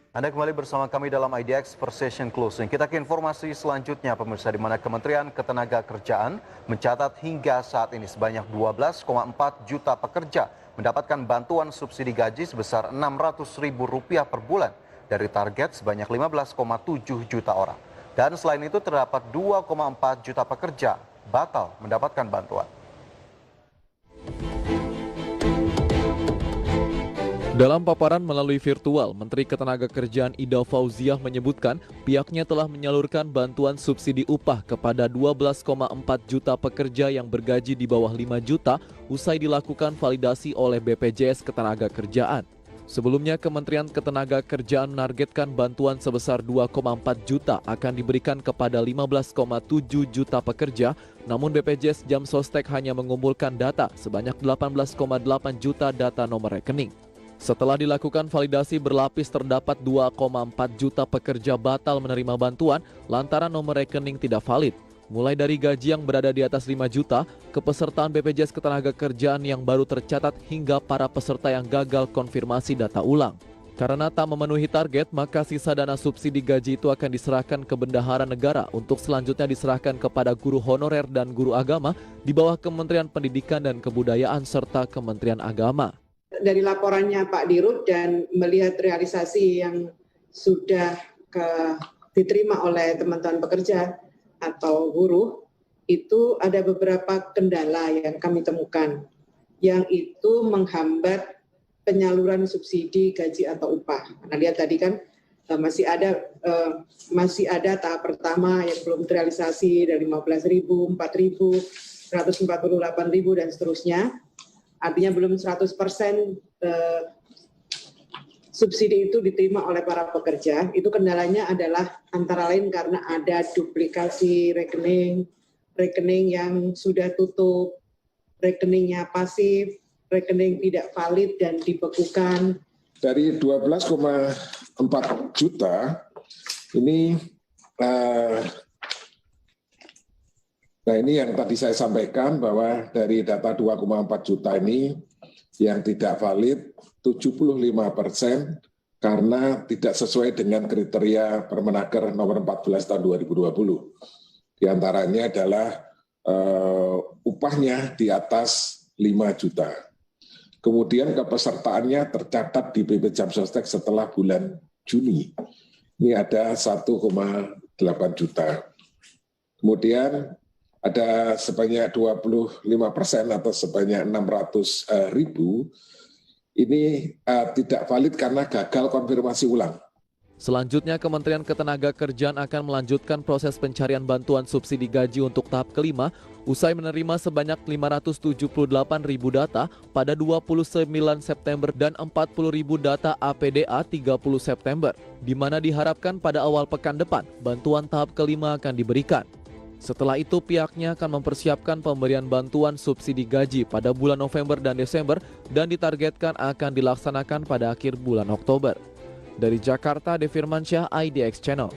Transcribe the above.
Anda kembali bersama kami dalam IDX Precision Closing. Kita ke informasi selanjutnya, pemirsa, di mana Kementerian Ketenagakerjaan mencatat hingga saat ini sebanyak 12,4 juta pekerja mendapatkan bantuan subsidi gaji sebesar Rp600.000 per bulan dari target sebanyak 15,7 juta orang. Dan selain itu terdapat 2,4 juta pekerja batal mendapatkan bantuan. Dalam paparan melalui virtual, Menteri Ketenagakerjaan Ida Fauziah menyebutkan pihaknya telah menyalurkan bantuan subsidi upah kepada 12,4 juta pekerja yang bergaji di bawah 5 juta usai dilakukan validasi oleh BPJS Ketenagakerjaan. Sebelumnya, Kementerian Ketenagakerjaan menargetkan bantuan sebesar 2,4 juta akan diberikan kepada 15,7 juta pekerja, namun BPJS Jamsostek hanya mengumpulkan data sebanyak 18,8 juta data nomor rekening. Setelah dilakukan validasi berlapis terdapat 2,4 juta pekerja batal menerima bantuan lantaran nomor rekening tidak valid. Mulai dari gaji yang berada di atas 5 juta, kepesertaan BPJS Ketenagakerjaan yang baru tercatat hingga para peserta yang gagal konfirmasi data ulang. Karena tak memenuhi target, maka sisa dana subsidi gaji itu akan diserahkan ke Bendahara Negara untuk selanjutnya diserahkan kepada guru honorer dan guru agama di bawah Kementerian Pendidikan dan Kebudayaan serta Kementerian Agama. Dari laporannya Pak Dirut dan melihat realisasi yang sudah diterima oleh teman-teman pekerja atau buruh, itu ada beberapa kendala yang kami temukan, yang itu menghambat penyaluran subsidi gaji atau upah. Nah, lihat tadi kan masih ada tahap pertama yang belum terrealisasi dari 15.000, 4.000, 148.000 dan seterusnya. Artinya belum 100% subsidi itu diterima oleh para pekerja. Itu kendalanya adalah antara lain karena ada duplikasi rekening, rekening yang sudah tutup, rekeningnya pasif, rekening tidak valid dan dibekukan. Dari 12,4 juta ini nah ini yang tadi saya sampaikan bahwa dari data 2,4 juta ini yang tidak valid 75% karena tidak sesuai dengan kriteria Permenaker nomor 14 tahun 2020. Di antaranya adalah upahnya di atas 5 juta. Kemudian kepesertaannya tercatat di BP Jamsostek setelah bulan Juni. Ini ada 1,8 juta. Kemudian ada sebanyak 25% atau sebanyak 600.000 ini tidak valid karena gagal konfirmasi ulang. Selanjutnya, Kementerian Ketenagakerjaan akan melanjutkan proses pencarian bantuan subsidi gaji untuk tahap kelima usai menerima sebanyak 578.000 data pada 29 September dan 40.000 data APDA 30 September, di mana diharapkan pada awal pekan depan bantuan tahap kelima akan diberikan. Setelah itu pihaknya akan mempersiapkan pemberian bantuan subsidi gaji pada bulan November dan Desember dan ditargetkan akan dilaksanakan pada akhir bulan Oktober. Dari Jakarta, Devir Mansyah, IDX Channel.